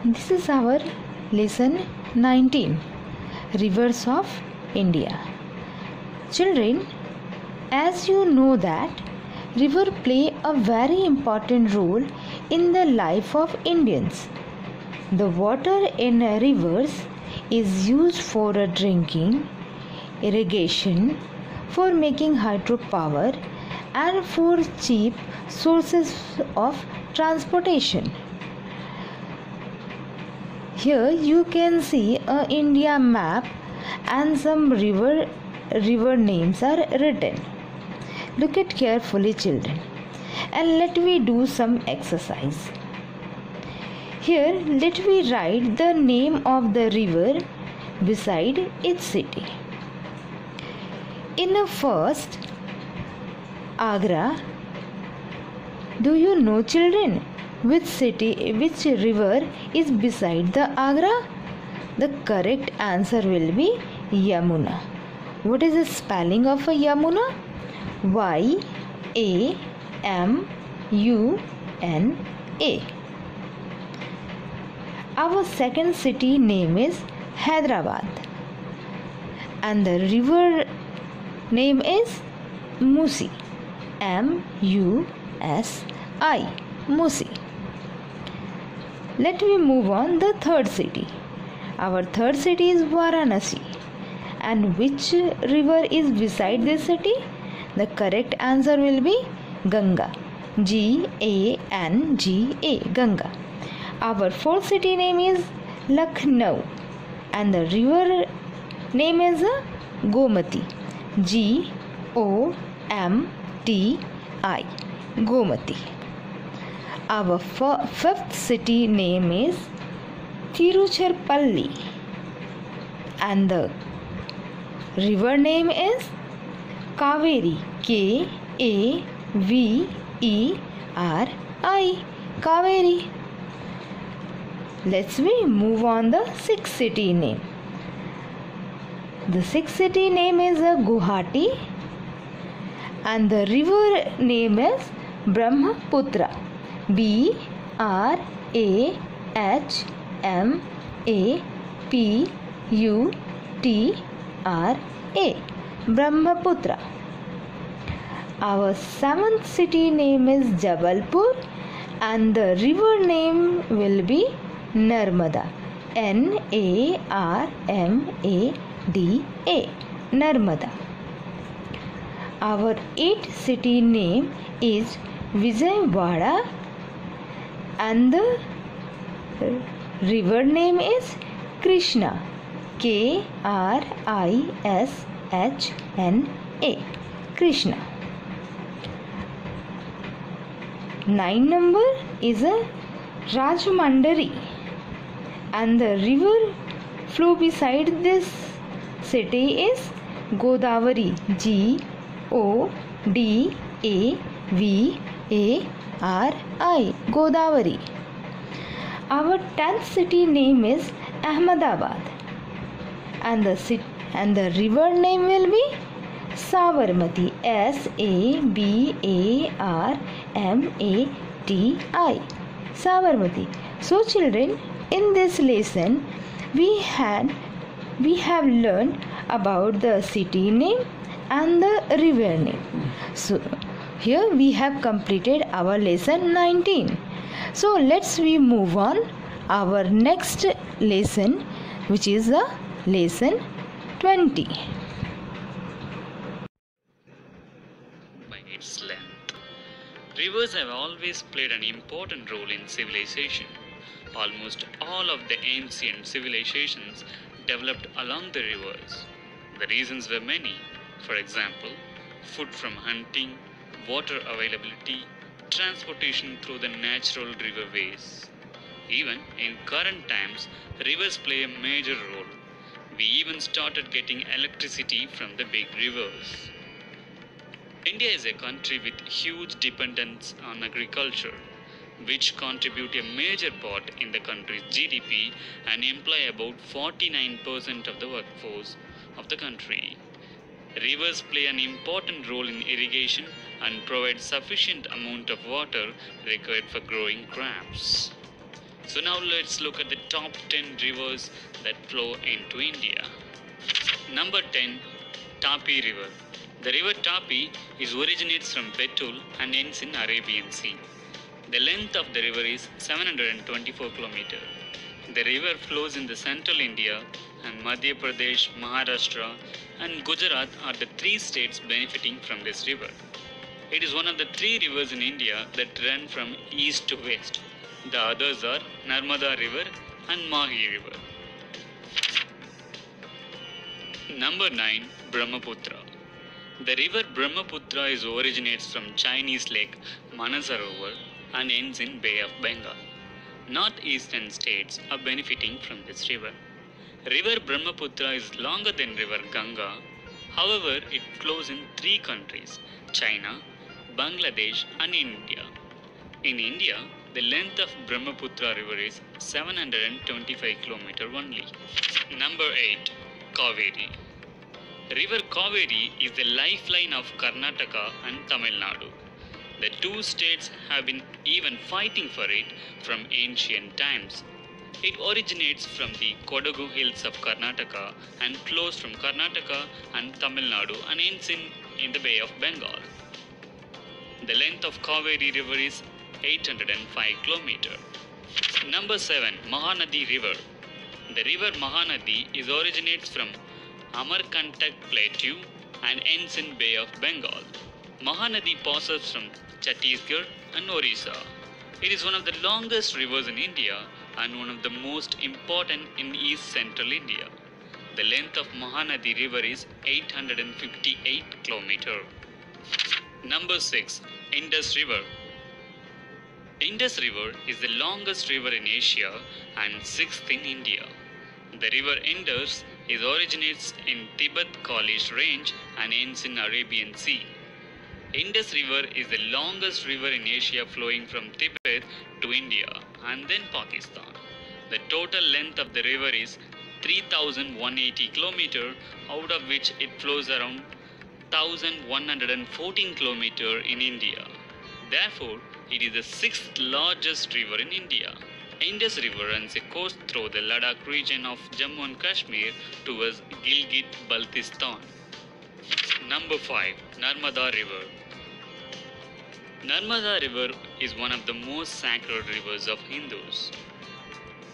This is our lesson 19, Rivers of India. Children, as you know that rivers play a very important role in the life of Indians. The water in rivers is used for drinking, irrigation, for making hydropower, and for cheap sources of transportation. Here you can see a India map and some river names are written. Look at carefully, children, and let me do some exercise. Here let me write the name of the river beside its city. In the first, Agra. Do you know, children, which river is beside the Agra? The correct answer will be Yamuna. What is the spelling of a Yamuna? Y-A-M-U-N-A. Our second city name is Hyderabad, and the river name is Musi. M-U-S-I. Musi. Let me move on the third city. Our third city is Varanasi. And which river is beside this city? The correct answer will be Ganga. G-A-N-G-A. Ganga. Our fourth city name is Lucknow. And the river name is Gomati. G-O-M-T-I. Gomati. Our fifth city name is Tiruchirappalli, and the river name is Kaveri. K-A-V-E-R-I. Kaveri. Let's move on the sixth city name. The sixth city name is Guwahati, and the river name is Brahmaputra. B-R-A-H-M-A-P-U-T-R-A. Brahmaputra. Our seventh city name is Jabalpur, and the river name will be Narmada. N-A-R-M-A-D-A. Narmada. Our eighth city name is Vijayawada, and the river name is Krishna. K-R-I-S-H-N-A. Krishna. 9 number is a Rajahmundry, and the river flow beside this city is Godavari. G-O-D-A-V-A-R-I. Godavari. Our 10th city name is Ahmedabad, and the river name will be Sabarmati. S-A-B-A-R-M-A-T-I. Sabarmati. So children, in this lesson we have learned about the city name and the river name. So here we have completed our lesson 19. So let's move on our next lesson, which is the lesson 20. By its length, rivers have always played an important role in civilization. Almost all of the ancient civilizations developed along the rivers. The reasons were many. For example, food from hunting, water availability, transportation through the natural riverways. Even in current times, rivers play a major role. We even started getting electricity from the big rivers. India is a country with huge dependence on agriculture, which contribute a major part in the country's GDP and employ about 49% of the workforce of the country. Rivers play an important role in irrigation and provide sufficient amount of water required for growing crops. So now let's look at the top 10 rivers that flow into India. Number 10, Tapi River. The river Tapi originates from Betul and ends in Arabian Sea. The length of the river is 724 km. The river flows in the central India, and Madhya Pradesh, Maharashtra and Gujarat are the three states benefiting from this river. It is one of the three rivers in India that run from east to west. The others are Narmada River and Mahi River. Number 9, Brahmaputra. The river Brahmaputra originates from Chinese lake Manasarovar and ends in Bay of Bengal. Northeastern states are benefiting from this river. River Brahmaputra is longer than river Ganga. However, it flows in three countries: China, Bangladesh and India. In India, the length of Brahmaputra river is 725 km only. Number 8, Kaveri. River Kaveri is the lifeline of Karnataka and Tamil Nadu. The two states have been even fighting for it from ancient times. It originates from the Kodagu hills of Karnataka and flows from Karnataka and Tamil Nadu and ends in the Bay of Bengal. The length of Kaveri river is 805 km. Number 7, Mahanadi River. The river Mahanadi originates from Amarkantak Plateau and ends in Bay of Bengal. Mahanadi passes from Chhattisgarh and Orissa. It is one of the longest rivers in India and one of the most important in East Central India. The length of Mahanadi River is 858 km. Number 6, Indus River. Indus River is the longest river in Asia and sixth in India. The river Indus originates in Tibet Kalish Range and ends in Arabian Sea. Indus River is the longest river in Asia, flowing from Tibet to India and then Pakistan. The total length of the river is 3,180 km, out of which it flows around 1,114 km in India. Therefore, it is the sixth largest river in India. Indus River runs a course through the Ladakh region of Jammu and Kashmir towards Gilgit-Baltistan. Number 5, Narmada River. Narmada River is one of the most sacred rivers of Hindus.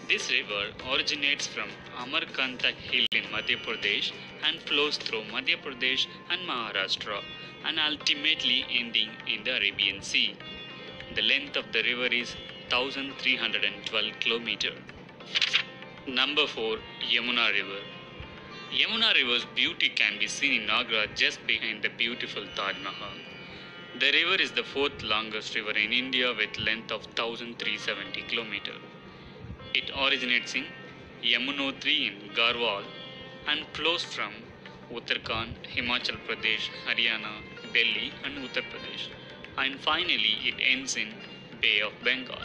This river originates from Amarkantak Hill in Madhya Pradesh and flows through Madhya Pradesh and Maharashtra and ultimately ending in the Arabian Sea. The length of the river is 1,312 km. Number 4, Yamuna River. Yamuna River's beauty can be seen in Agra just behind the beautiful Taj Mahal. The river is the fourth longest river in India with length of 1,370 km. It originates in Yamunotri in Garhwal and flows from Uttarakhand, Himachal Pradesh, Haryana, Delhi and Uttar Pradesh, and finally it ends in Bay of Bengal.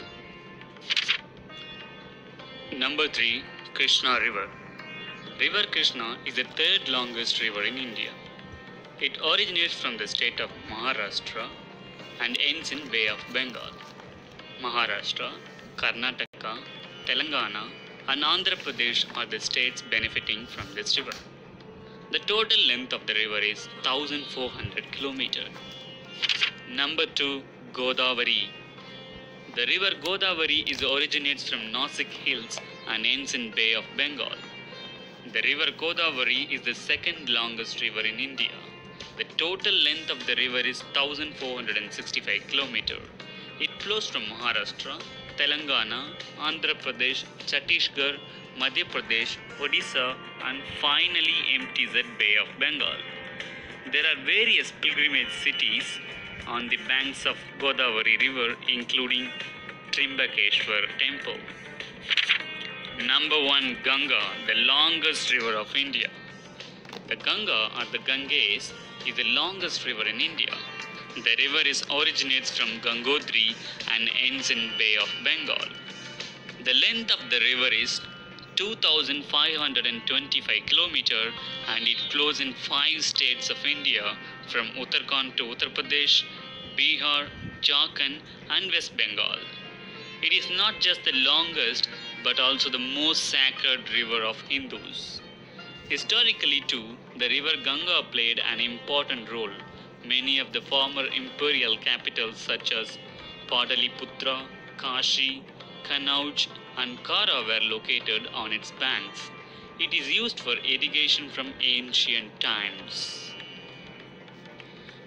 Number 3, Krishna River. River Krishna is the third longest river in India. It originates from the state of Maharashtra and ends in Bay of Bengal. Maharashtra, Karnataka, Telangana and Andhra Pradesh are the states benefiting from this river. The total length of the river is 1,400 km. Number 2, Godavari. The river Godavari originates from Nasik Hills and ends in Bay of Bengal. The river Godavari is the second longest river in India. The total length of the river is 1,465 km. It flows from Maharashtra, Telangana, Andhra Pradesh, Chhattisgarh, Madhya Pradesh, Odisha and finally empties at Bay of Bengal. There are various pilgrimage cities on the banks of Godavari River, including Trimbakeshwar Temple. Number 1, Ganga, the longest river of India. The Ganga or the Ganges is the longest river in India. The river originates from Gangotri and ends in Bay of Bengal. The length of the river is 2,525 km and it flows in 5 states of India from Uttarakhand to Uttar Pradesh, Bihar, Jharkhand and West Bengal. It is not just the longest but also the most sacred river of Hindus. Historically too, the river Ganga played an important role. Many of the former imperial capitals such as Pataliputra, Kashi, Kanauj and Kara were located on its banks. It is used for irrigation from ancient times.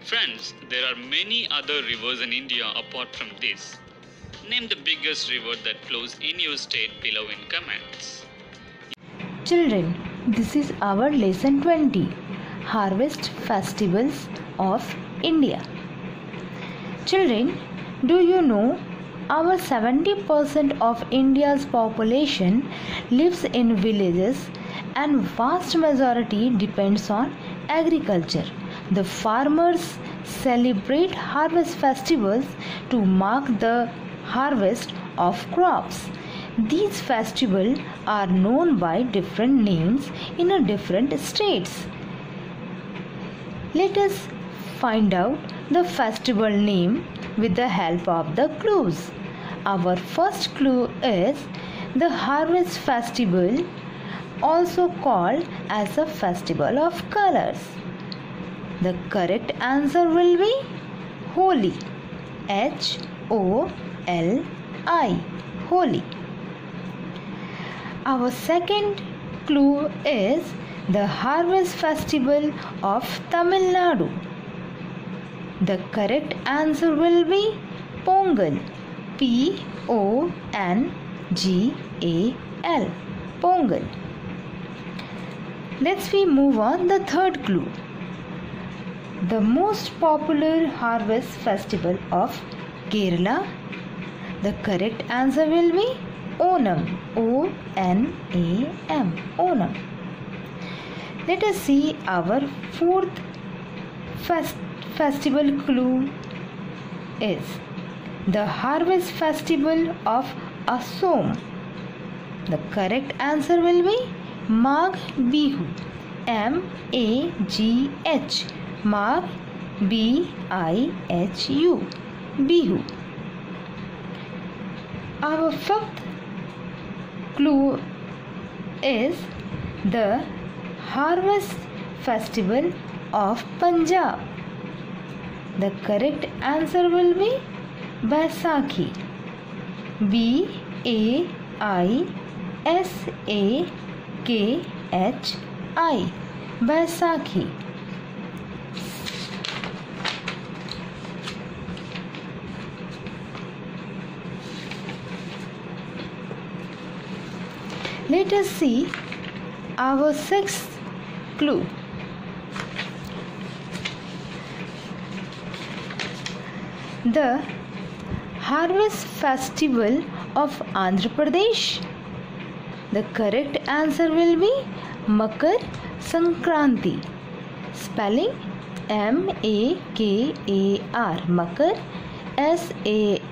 Friends, there are many other rivers in India apart from this. Name the biggest river that flows in your state below in comments. Children, this is our lesson 20, Harvest Festivals of India. Children, do you know our 70% of India's population lives in villages and vast majority depends on agriculture. The farmers celebrate harvest festivals to mark the harvest of crops. These festivals are known by different names in different states. Let us find out the festival name with the help of the clues. Our first clue is the Harvest Festival, also called as a Festival of Colors. The correct answer will be Holi. H-O-L-I. Holi. Our second clue is the Harvest Festival of Tamil Nadu. The correct answer will be Pongal. P-O-N-G-A-L. Pongal. Let's move on the third clue. The most popular harvest festival of Kerala. The correct answer will be Onam. O-N-A-M. Onam. Let us see our fourth festival clue is the Harvest Festival of Assam. The correct answer will be Magh Bihu. M-A-G-H. Magh B-I-H-U. Bihu. Our fifth clue is the Harvest Festival of Punjab. The correct answer will be Baisakhi. B-A-I-S-A-K-H-I. Baisakhi. Let us see our sixth clue. The Harvest Festival of Andhra Pradesh. The correct answer will be Makar Sankranti. Spelling M-A-K-A-R. Makar. S-A-N-K-R-A-T-I.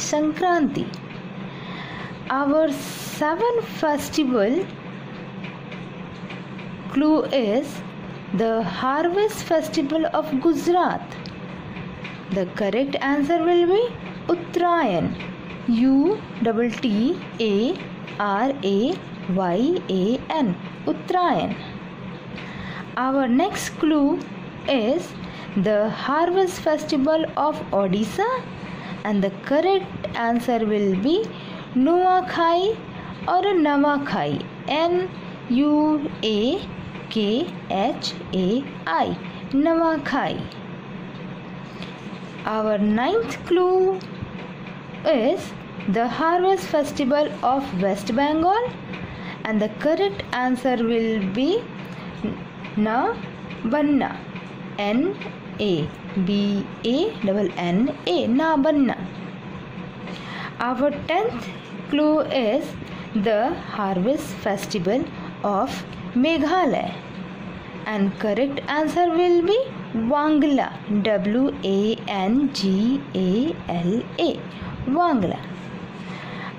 Sankranti. Our seventh festival clue is the Harvest Festival of Gujarat. The correct answer will be Uttarayan. U-T-T-A-R-A-Y-A-N. Uttarayan. Our next clue is the Harvest Festival of Odisha, and the correct answer will be Nuakhai or Navakhai. N-U-A-K-H-A-I. Navakhai. Our ninth clue is the Harvest Festival of West Bengal, and the correct answer will be Nabanna. N-A-B-A-N-N-A. Nabanna. Our 10th clue is the Harvest Festival of Meghalaya, and correct answer will be Wangla. W-A-N-G-A-L-A. Wangla.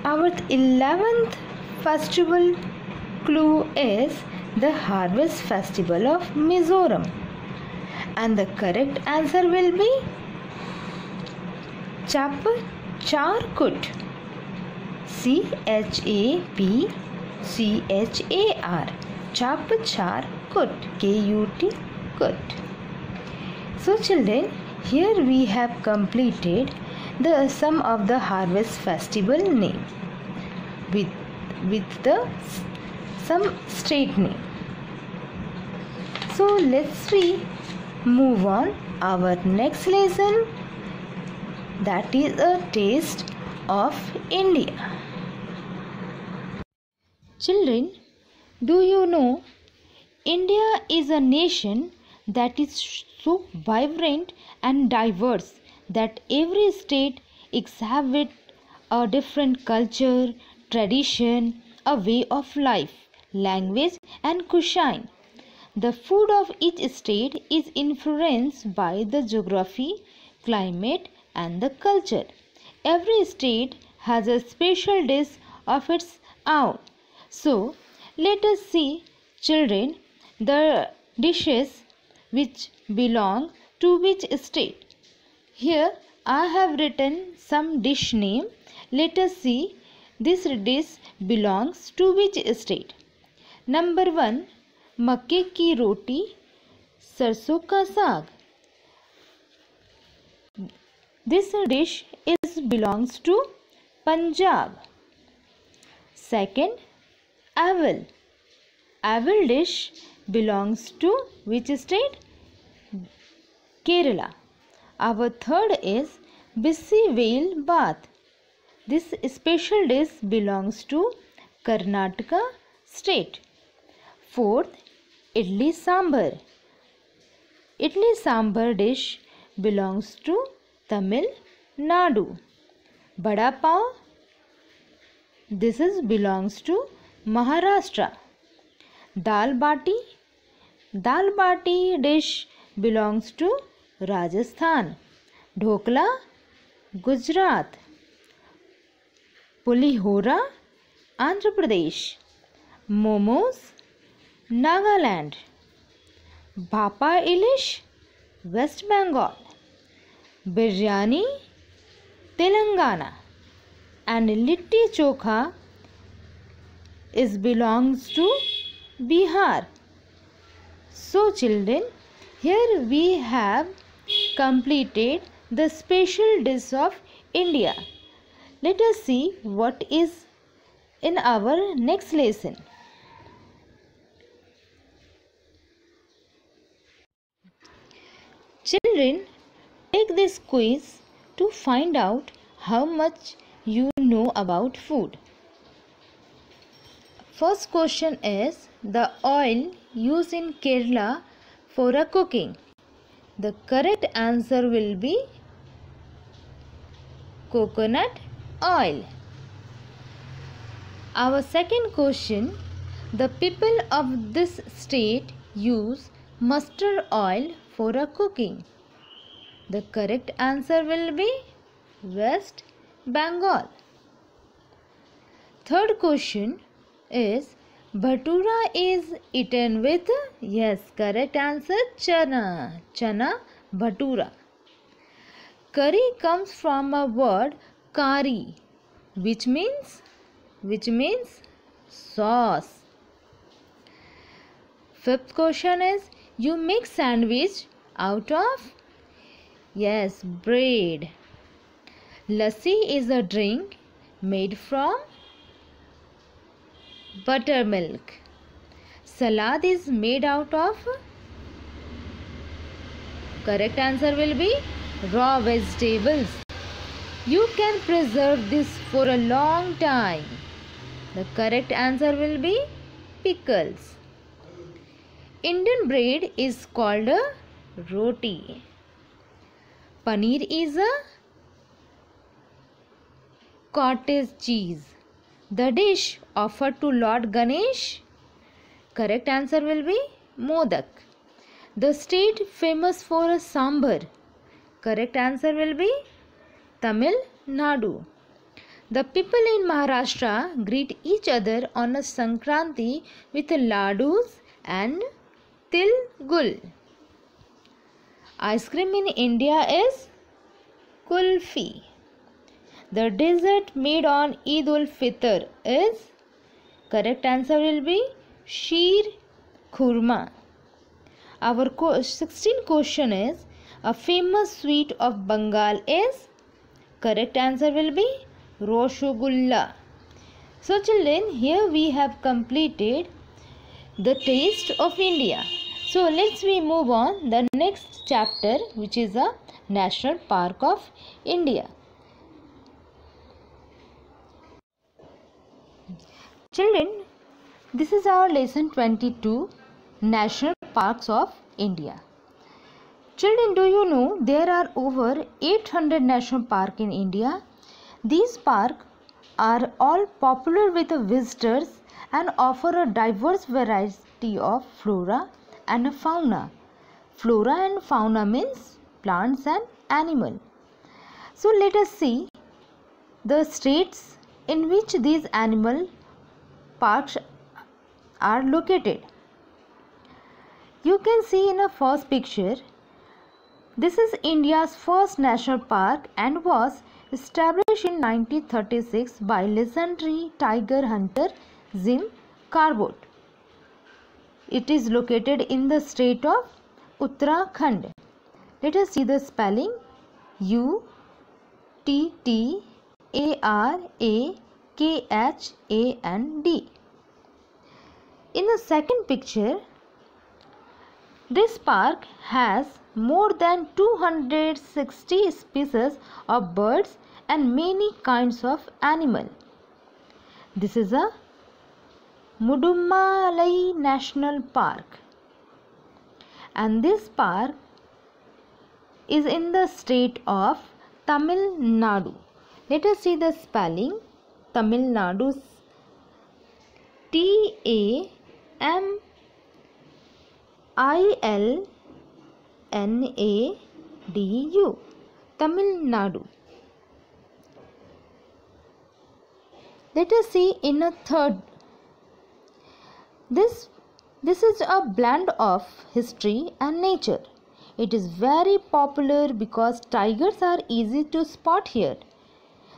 Our 11th festival clue is the Harvest Festival of Mizoram, and the correct answer will be Chapchar. Chapchar. Chapchar Kut. Kut. So children, here we have completed the some of the harvest festival name with the some state name. So let's we move on our next lesson, that is a taste of India. Children, do you know India is a nation that is so vibrant and diverse that every state exhibits a different culture, tradition, a way of life, language and cuisine. The food of each state is influenced by the geography, climate and the culture. Every state has a special dish of its own. So, let us see, children, the dishes which belong to which state. Here I have written some dish name. Let us see this dish belongs to which state. Number 1, मक्के की रोटी सरसों का साग. This dish belongs to Punjab. Second, aval. Aval dish belongs to which state? Kerala. Our third is Bissi Veil Bath. This special dish belongs to Karnataka state. Fourth, Idli Sambar. Idli Sambar dish belongs to Tamil Nadu. Bada Pav. This belongs to Maharashtra. Dal Bati. Dal Bati dish belongs to Rajasthan. Dhokla, Gujarat. Pulihora, Andhra Pradesh. Momos, Nagaland. Bhapa Ilish, West Bengal. Biryani, Telangana. And Litti Chokha belongs to Bihar. So children, here we have completed the special dish of India. Let us see what is in our next lesson. Children, take this quiz to find out how much you know about food. First question is the oil used in Kerala for a cooking. The correct answer will be coconut oil. Our second question, the people of this state use mustard oil for a cooking. The correct answer will be West Bengal. Third question is bhatura is eaten with, yes, correct answer, chana bhatura. Curry comes from a word kari, which means sauce. Fifth question is you make sandwich out of, yes, bread. Lassi is a drink made from buttermilk. Salad is made out of, correct answer will be raw vegetables. You can preserve this for a long time. The correct answer will be pickles. Indian bread is called a roti. Paneer is a cottage cheese. The dish offered to Lord Ganesh, correct answer will be modak. The state famous for a sambar, correct answer will be Tamil Nadu. The people in Maharashtra greet each other on a Sankranti with ladus and til gul. Ice cream in India is kulfi. the dessert made on Eid ul Fitr is? Correct answer will be Sheer Khurma. Our 16th question is, a famous sweet of Bengal is? Correct answer will be Rasgulla. So children, here we have completed the taste of India. So let's we move on the next chapter, which is a National Park of India. Children, this is our lesson 22, National Parks of India. Children, do you know there are over 800 national parks in India? These parks are all popular with visitors and offer a diverse variety of flora and fauna. Flora and fauna means plants and animals. So let us see the states in which these animal parks are located. You can see in the first picture, this is India's first national park and was established in 1936 by legendary tiger hunter Jim Corbett. It is located in the state of Uttarakhand. Let us see the spelling: Uttarakhand. In the second picture, this park has more than 260 species of birds and many kinds of animals. This is a Mudumalai National Park, and this park is in the state of Tamil Nadu. Let us see the spelling. Tamil Nadu, TAMILNADU, Tamil Nadu. Let us see in a third. This is a blend of history and nature. It is very popular because tigers are easy to spot here.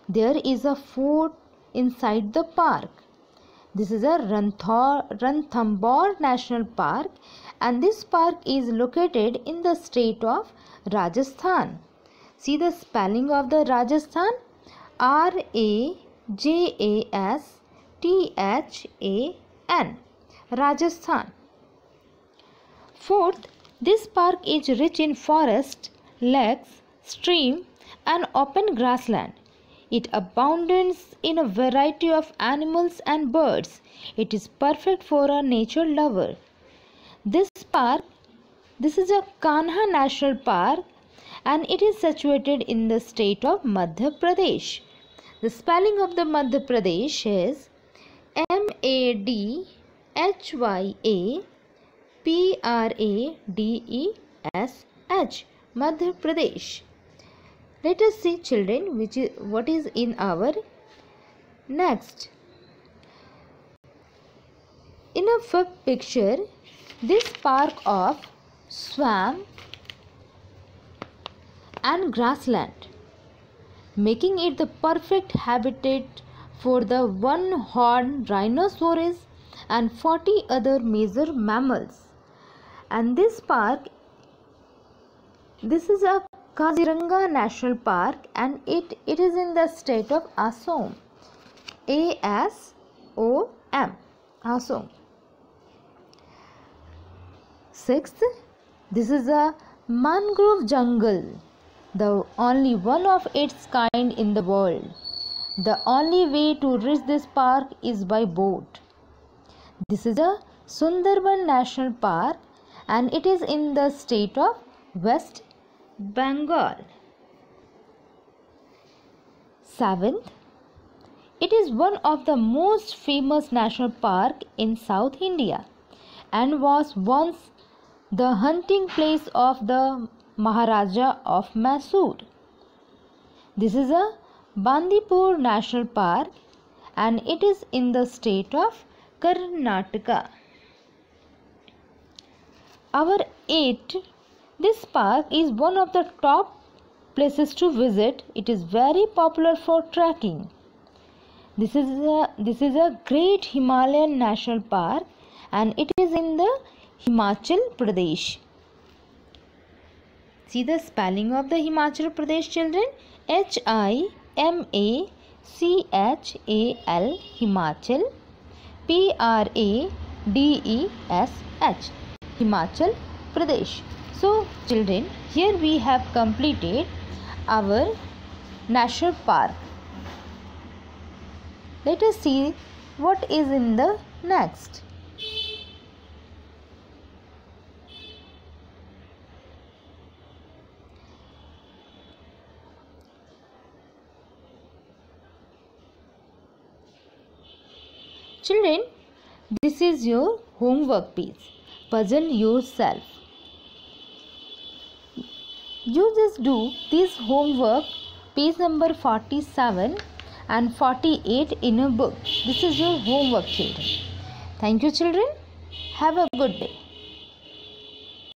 There is a fort inside the park. This is a Ranthambore National Park, and this park is located in the state of Rajasthan. See the spelling of the Rajasthan: RAJASTHAN, Rajasthan. Fourth, this park is rich in forest, lakes, stream and open grassland. It abounds in a variety of animals and birds. It is perfect for a nature lover. This is a Kanha National Park, and it is situated in the state of Madhya Pradesh. The spelling of the Madhya Pradesh is MADHYAPRADESH, Madhya Pradesh. Let us see, children, what is in our next. In a fifth picture, this park of swamp and grassland, making it the perfect habitat for the one-horned rhinoceros and 40 other major mammals. And this park, this is a Kaziranga National Park, and it is in the state of Assam. ASOM, Assam. Sixth, this is a mangrove jungle, the only one of its kind in the world. The only way to reach this park is by boat. This is a Sundarban National Park, and it is in the state of West Bengal. Seventh, it is one of the most famous national parks in South India and was once the hunting place of the Maharaja of Mysore. This is a Bandipur National Park, and it is in the state of Karnataka. Our eighth, this park is one of the top places to visit. It is very popular for trekking. This is a great Himalayan national park and it is in the Himachal Pradesh. See the spelling of the Himachal Pradesh, children. Himachal, Himachal, Pradesh, Himachal Pradesh. So children, here we have completed our national park. Let us see what is in the next. Children, this is your homework piece. Puzzle yourself. You just do this homework, page number 47 and 48 in a book. This is your homework, children. Thank you, children. Have a good day.